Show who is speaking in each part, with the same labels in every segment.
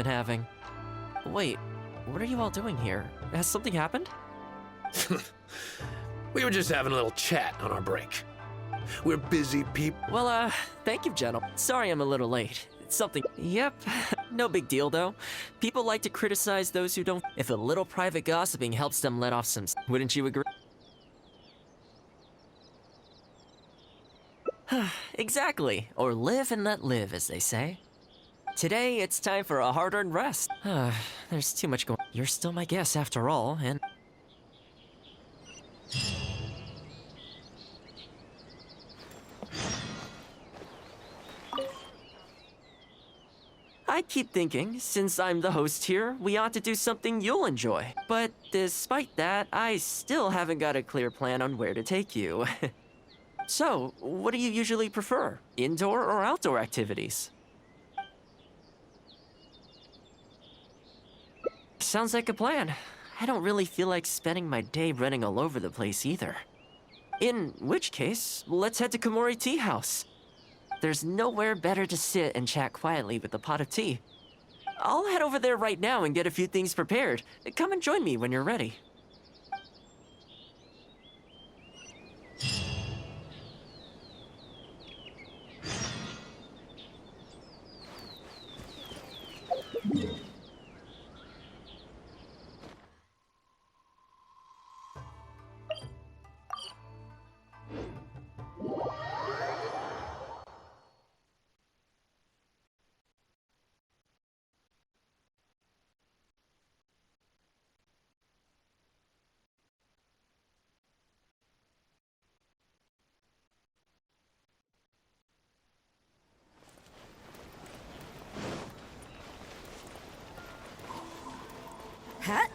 Speaker 1: having. Wait, what are you all doing here? Has something happened?
Speaker 2: We were just having a little chat on our break. We're busy people.
Speaker 1: Well, thank you, gentlemen. Sorry I'm a little late. It's something. Yep, no big deal though. People like to criticize those who don't. If a little private gossiping helps them let off some. Wouldn't you agree? Exactly. Or live and let live, as they say. Today, it's time for a hard-earned rest. There's too much going. You're still my guest after all, and. I keep thinking, since I'm the host here, we ought to do something you'll enjoy. But despite that, I still haven't got a clear plan on where to take you. So, what do you usually prefer? Indoor or outdoor activities? Sounds like a plan. I don't really feel like spending my day running all over the place either. In which case, let's head to Komori Tea House. There's nowhere better to sit and chat quietly with a pot of tea. I'll head over there right now and get a few things prepared. Come and join me when you're ready.
Speaker 3: Huh?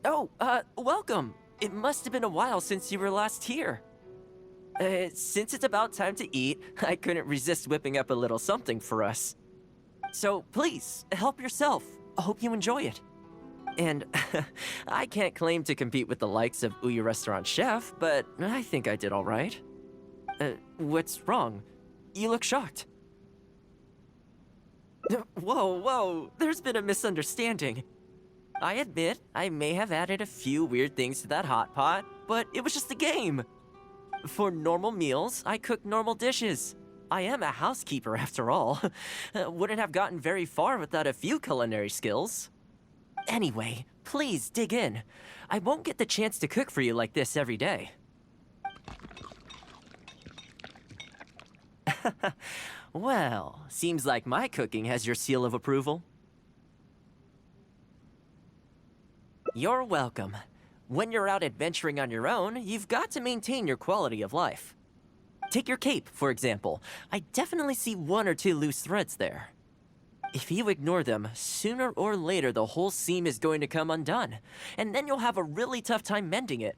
Speaker 1: Oh, welcome. It must have been a while since you were last here. Since it's about time to eat, I couldn't resist whipping up a little something for us. So please, help yourself. I hope you enjoy it. And I can't claim to compete with the likes of Ouya Restaurant Chef, but I think I did all right. What's wrong? You look shocked. Whoa, there's been a misunderstanding. I admit, I may have added a few weird things to that hot pot, but it was just a game. For normal meals, I cook normal dishes. I am a housekeeper after all. Wouldn't have gotten very far without a few culinary skills. Anyway, please dig in. I won't get the chance to cook for you like this every day. Well, seems like my cooking has your seal of approval. You're welcome. When you're out adventuring on your own, you've got to maintain your quality of life. Take your cape, for example. I definitely see one or two loose threads there. If you ignore them, sooner or later the whole seam is going to come undone, and then you'll have a really tough time mending it.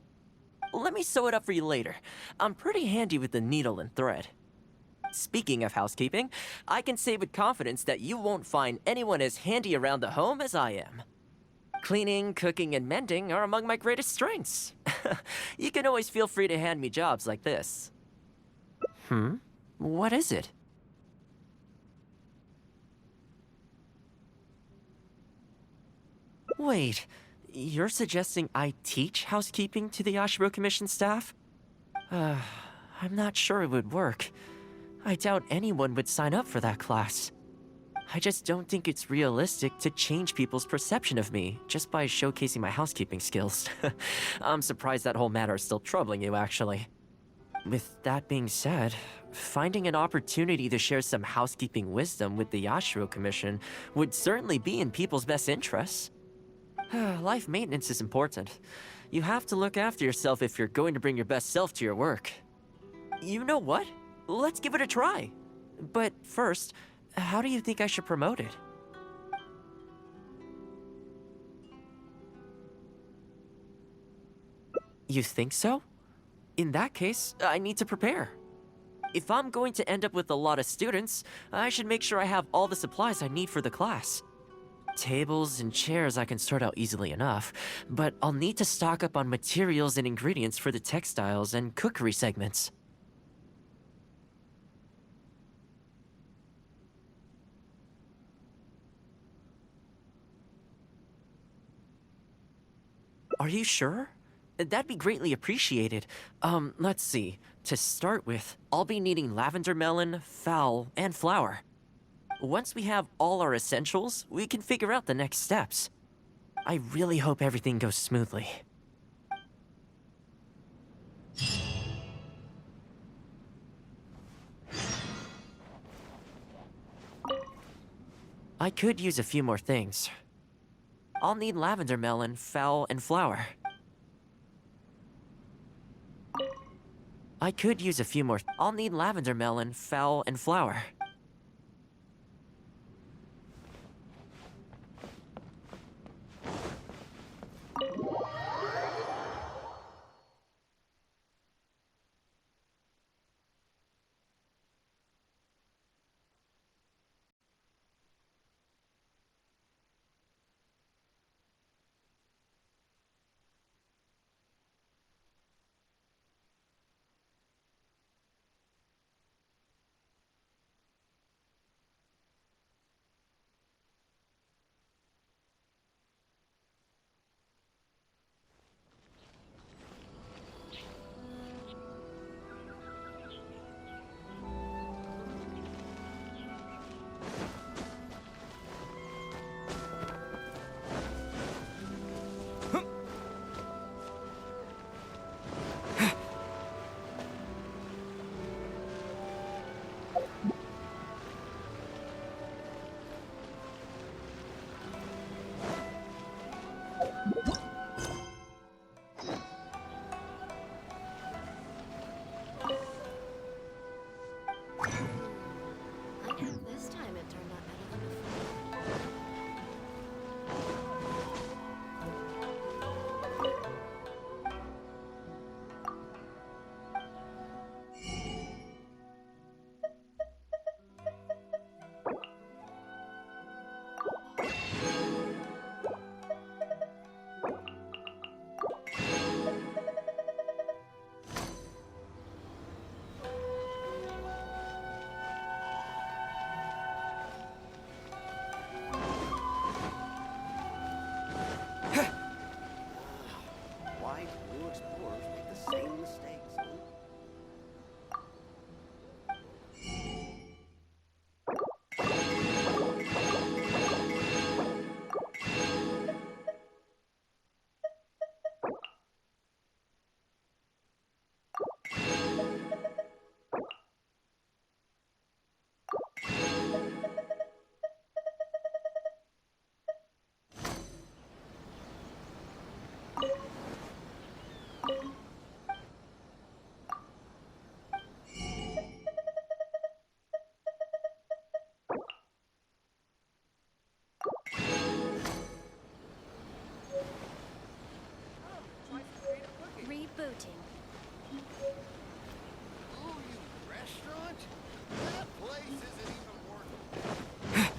Speaker 1: Let me sew it up for you later. I'm pretty handy with the needle and thread. Speaking of housekeeping, I can say with confidence that you won't find anyone as handy around the home as I am. Cleaning, cooking, and mending are among my greatest strengths. You can always feel free to hand me jobs like this. What is it? Wait, you're suggesting I teach housekeeping to the Ashiro Commission staff? I'm not sure it would work. I doubt anyone would sign up for that class. I just don't think it's realistic to change people's perception of me just by showcasing my housekeeping skills. I'm surprised that whole matter is still troubling you, actually. With that being said, finding an opportunity to share some housekeeping wisdom with the Yashiro Commission would certainly be in people's best interests. Life maintenance is important. You have to look after yourself if you're going to bring your best self to your work. You know what? Let's give it a try. But first, how do you think I should promote it? You think so? In that case, I need to prepare. If I'm going to end up with a lot of students, I should make sure I have all the supplies I need for the class. Tables and chairs I can sort out easily enough, but I'll need to stock up on materials and ingredients for the textiles and cookery segments. Are you sure? That'd be greatly appreciated. Let's see. To start with, I'll be needing lavender melon, fowl, and flour. Once we have all our essentials, we can figure out the next steps. I really hope everything goes smoothly. I could use a few more things. I'll need lavender melon, fowl, and flour. I could use a few more. I'll need lavender melon, fowl, and flour.
Speaker 3: This time it turned out better than before.
Speaker 4: Why do new explorers make the same mistakes? Huh?
Speaker 3: Rebooting.
Speaker 5: Ooh, you restaurant? That place isn't even worth it.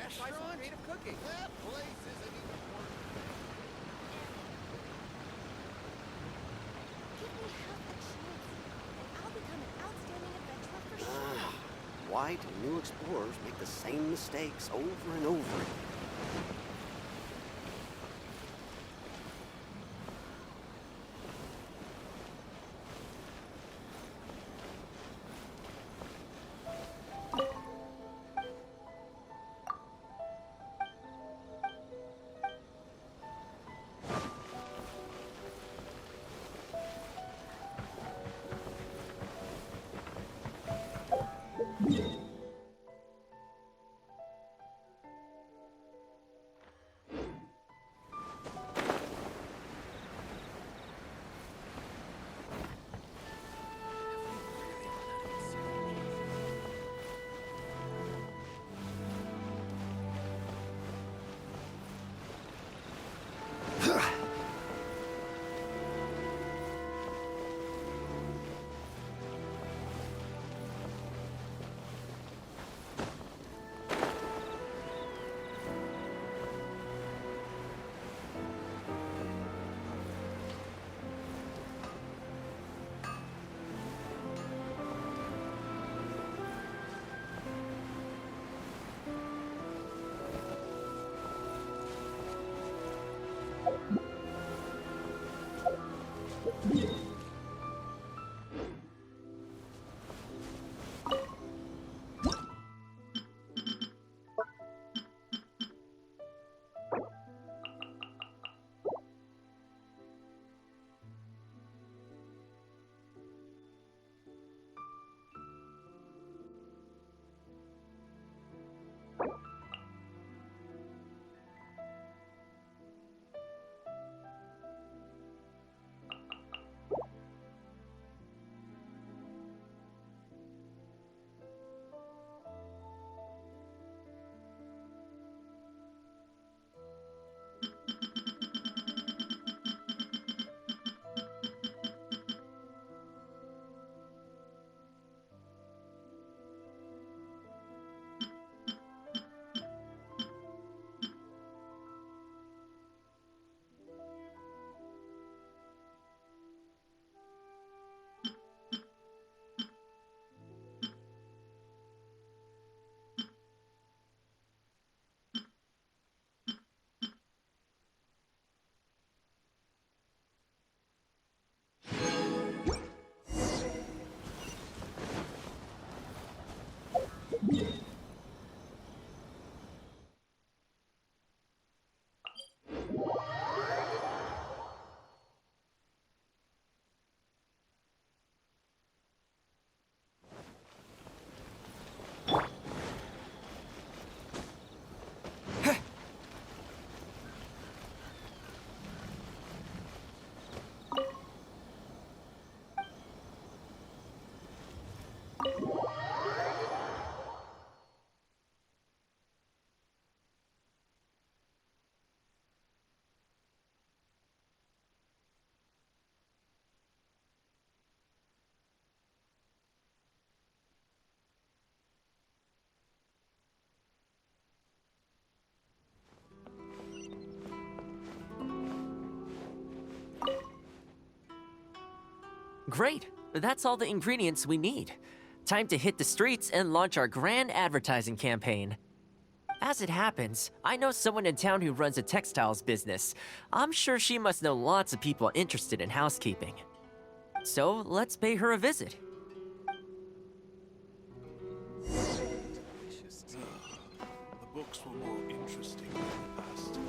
Speaker 5: restaurant?
Speaker 4: creative cooking.
Speaker 5: That place isn't even worth it.
Speaker 3: Give me half a chance, and I'll become an outstanding adventurer for sure.
Speaker 4: Why do new explorers make the same mistakes over and over again?
Speaker 1: Great. That's all the ingredients we need. Time to hit the streets and launch our grand advertising campaign. As it happens, I know someone in town who runs a textiles business. I'm sure she must know lots of people interested in housekeeping. So let's pay her a visit.
Speaker 6: The books were more interesting in the past.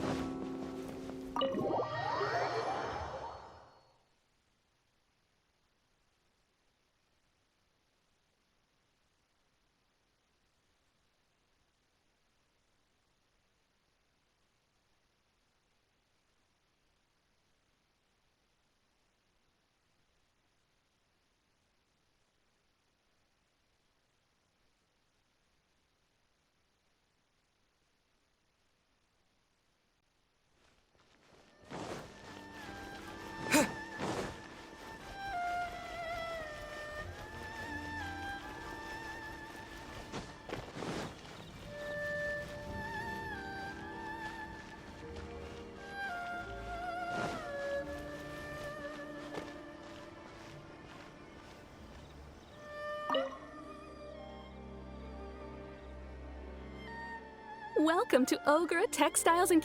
Speaker 7: Welcome to Ogre Textiles and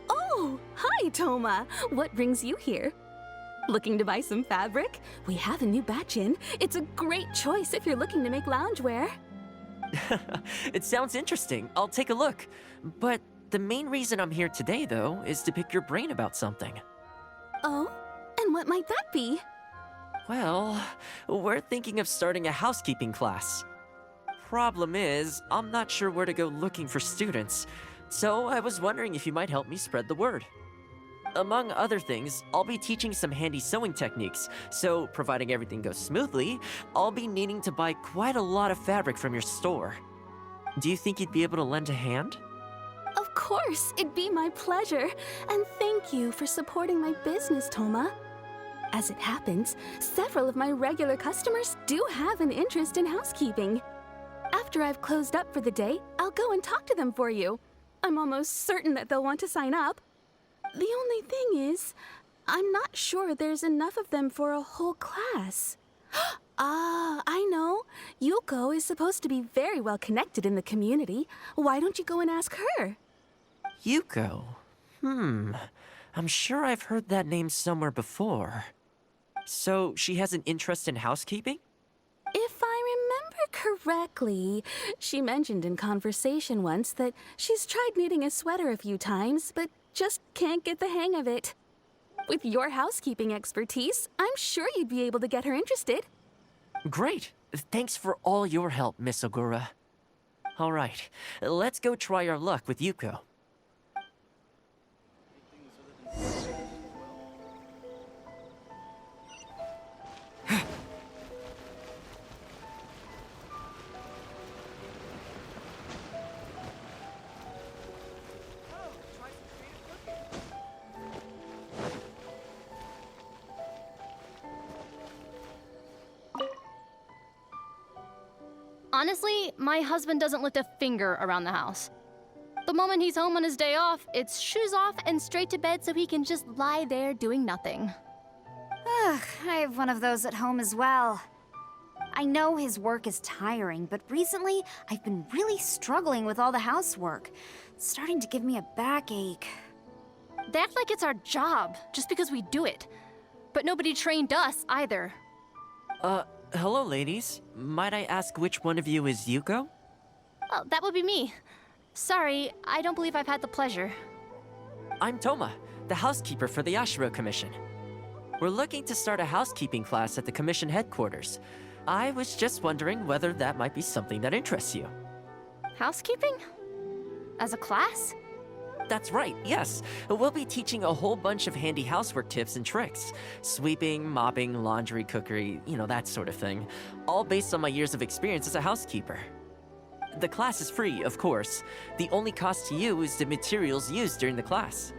Speaker 7: Oh, hi, Toma. What brings you here? Looking to buy some fabric? We have a new batch in. It's a great choice if you're looking to make loungewear.
Speaker 1: It sounds interesting. I'll take a look. But the main reason I'm here today, though, is to pick your brain about something.
Speaker 7: Oh? And what might that be?
Speaker 1: Well, we're thinking of starting a housekeeping class. Problem is, I'm not sure where to go looking for students, so I was wondering if you might help me spread the word. Among other things, I'll be teaching some handy sewing techniques, so providing everything goes smoothly, I'll be needing to buy quite a lot of fabric from your store. Do you think you'd be able to lend a hand?
Speaker 7: Of course, it'd be my pleasure. And thank you for supporting my business, Toma. As it happens, several of my regular customers do have an interest in housekeeping. After I've closed up for the day, I'll go and talk to them for you. I'm almost certain that they'll want to sign up. The only thing is, I'm not sure there's enough of them for a whole class. Ah, I know. Yuko is supposed to be very well connected in the community. Why don't you go and ask her?
Speaker 1: Yuko? I'm sure I've heard that name somewhere before. So, she has an interest in housekeeping?
Speaker 7: If I remember correctly, she mentioned in conversation once that she's tried knitting a sweater a few times, but just can't get the hang of it. With your housekeeping expertise, I'm sure you'd be able to get her interested.
Speaker 1: Great! Thanks for all your help, Miss Ogura. Alright, let's go try our luck with Yuko.
Speaker 8: Honestly, my husband doesn't lift a finger around the house. The moment he's home on his day off, it's shoes off and straight to bed so he can just lie there doing nothing.
Speaker 9: Ugh, I have one of those at home as well. I know his work is tiring, but recently I've been really struggling with all the housework. It's starting to give me a backache.
Speaker 8: They act like it's our job, just because we do it. But nobody trained us, either.
Speaker 1: Hello, ladies. Might I ask which one of you is Yuko?
Speaker 8: Oh, that would be me. Sorry, I don't believe I've had the pleasure.
Speaker 1: I'm Toma, the housekeeper for the Ashiro Commission. We're looking to start a housekeeping class at the Commission headquarters. I was just wondering whether that might be something that interests you.
Speaker 8: Housekeeping? As a class?
Speaker 1: That's right, yes. We'll be teaching a whole bunch of handy housework tips and tricks. Sweeping, mopping, laundry, cookery, that sort of thing. All based on my years of experience as a housekeeper. The class is free, of course. The only cost to you is the materials used during the class.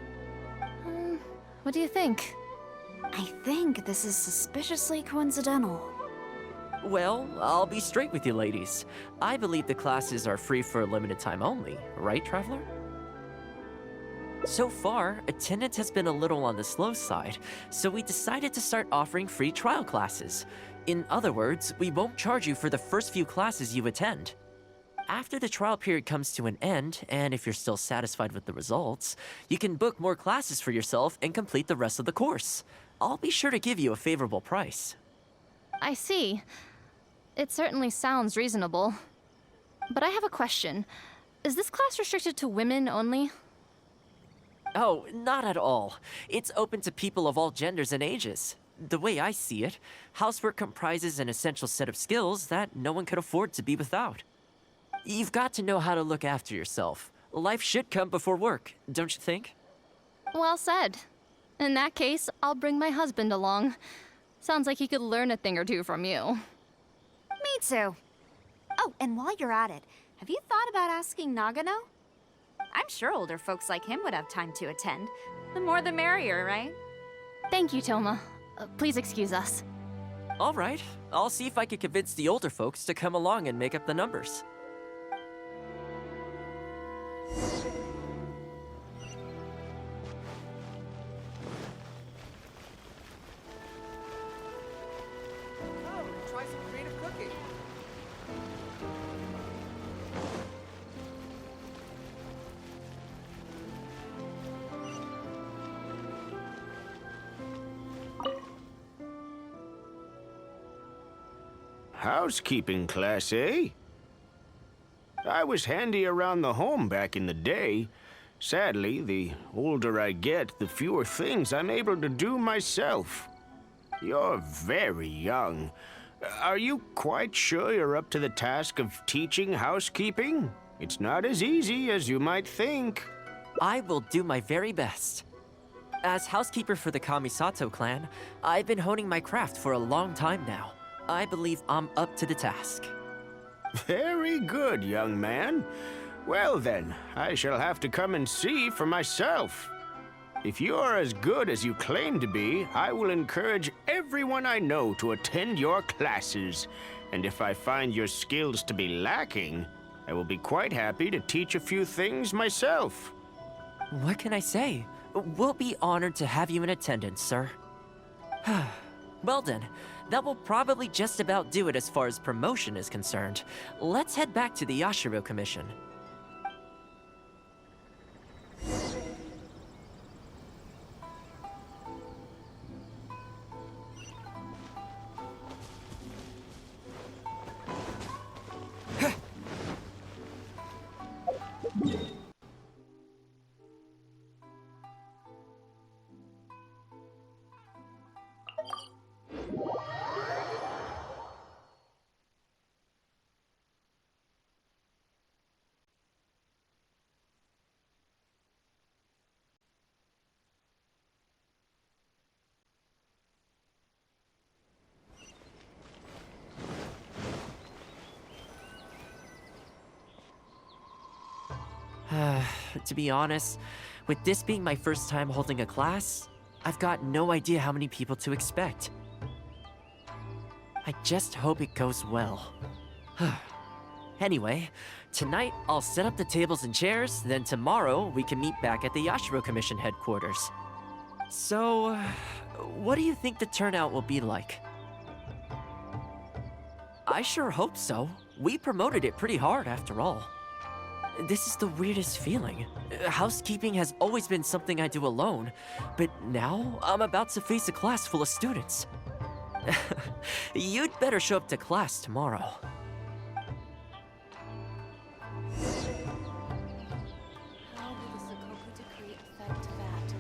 Speaker 8: What do you think?
Speaker 9: I think this is suspiciously coincidental.
Speaker 1: Well, I'll be straight with you ladies. I believe the classes are free for a limited time only, right, Traveler? So far, attendance has been a little on the slow side, so we decided to start offering free trial classes. In other words, we won't charge you for the first few classes you attend. After the trial period comes to an end, and if you're still satisfied with the results, you can book more classes for yourself and complete the rest of the course. I'll be sure to give you a favorable price.
Speaker 8: I see. It certainly sounds reasonable. But I have a question. Is this class restricted to women only?
Speaker 1: Oh, not at all. It's open to people of all genders and ages. The way I see it, housework comprises an essential set of skills that no one could afford to be without. You've got to know how to look after yourself. Life should come before work, don't you think?
Speaker 8: Well said. In that case, I'll bring my husband along. Sounds like he could learn a thing or two from you.
Speaker 9: Me too. Oh, and while you're at it, have you thought about asking Nagano? I'm sure older folks like him would have time to attend. The more the merrier, right?
Speaker 8: Thank you, Toma. Please excuse us.
Speaker 1: All right, I'll see if I can convince the older folks to come along and make up the numbers.
Speaker 5: Try some creative cooking.
Speaker 10: housekeeping class, eh? I was handy around the home back in the day. Sadly, the older I get, the fewer things I'm able to do myself. You're very young. Are you quite sure you're up to the task of teaching housekeeping? It's not as easy as you might think.
Speaker 1: I will do my very best. As housekeeper for the Kamisato clan, I've been honing my craft for a long time now. I believe I'm up to the task.
Speaker 10: Very good, young man. Well then, I shall have to come and see for myself. If you're as good as you claim to be, I will encourage everyone I know to attend your classes. And if I find your skills to be lacking, I will be quite happy to teach a few things myself.
Speaker 1: What can I say? We'll be honored to have you in attendance, sir. Well then, that will probably just about do it as far as promotion is concerned. Let's head back to the Yashiro Commission. To be honest, with this being my first time holding a class, I've got no idea how many people to expect. I just hope it goes well. Anyway, tonight I'll set up the tables and chairs, then tomorrow we can meet back at the Yashiro Commission headquarters. So, what do you think the turnout will be like? I sure hope so. We promoted it pretty hard after all. This is the weirdest feeling. Housekeeping has always been something I do alone, but now I'm about to face a class full of students. You'd better show up to class tomorrow.
Speaker 3: How will the Sokoku decree affect that?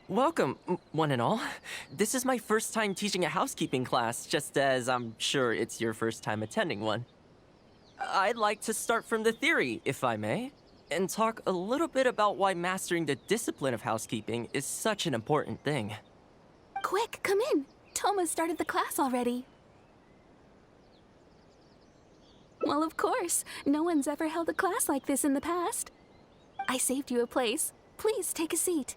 Speaker 1: Welcome, one and all. This is my first time teaching a housekeeping class, just as I'm sure it's your first time attending one. I'd like to start from the theory, if I may, and talk a little bit about why mastering the discipline of housekeeping is such an important thing.
Speaker 7: Quick, come in. Toma started the class already. Well, of course. No one's ever held a class like this in the past. I saved you a place. Please take a seat.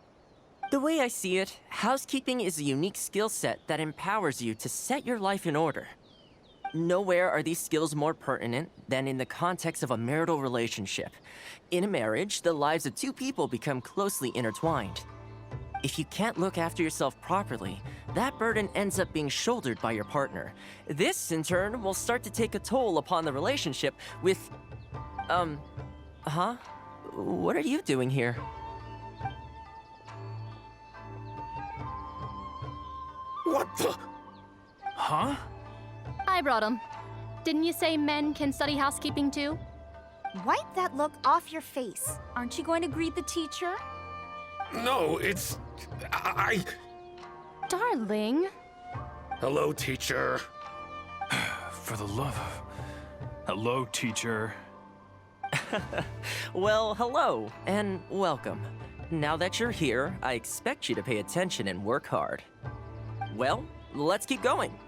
Speaker 1: The way I see it, housekeeping is a unique skill set that empowers you to set your life in order. Nowhere are these skills more pertinent than in the context of a marital relationship. In a marriage, the lives of two people become closely intertwined. If you can't look after yourself properly, that burden ends up being shouldered by your partner. This, in turn, will start to take a toll upon the relationship with... What are you doing here?
Speaker 2: What the?
Speaker 6: Huh?
Speaker 8: I brought him. Didn't you say men can study housekeeping too?
Speaker 9: Wipe that look off your face. Aren't you going to greet the teacher?
Speaker 2: No, it's... I...
Speaker 8: Darling.
Speaker 2: Hello, teacher.
Speaker 6: For the love of... Hello, teacher.
Speaker 1: Well, hello, and welcome. Now that you're here, I expect you to pay attention and work hard. Well, let's keep going.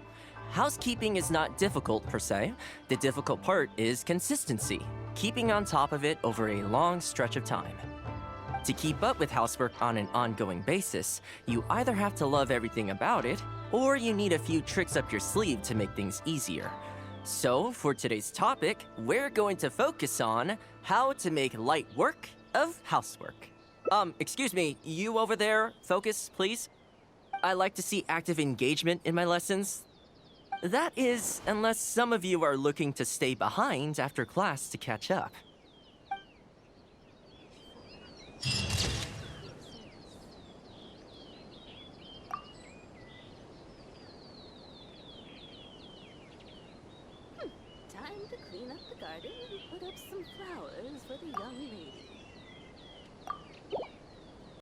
Speaker 1: Housekeeping is not difficult per se. The difficult part is consistency, keeping on top of it over a long stretch of time. To keep up with housework on an ongoing basis, you either have to love everything about it, or you need a few tricks up your sleeve to make things easier. So, for today's topic, we're going to focus on how to make light work of housework. Excuse me, you over there, focus, please. I like to see active engagement in my lessons. That is, unless some of you are looking to stay behind after class to catch up.
Speaker 3: Time to clean up the garden and put up some flowers for the young lady.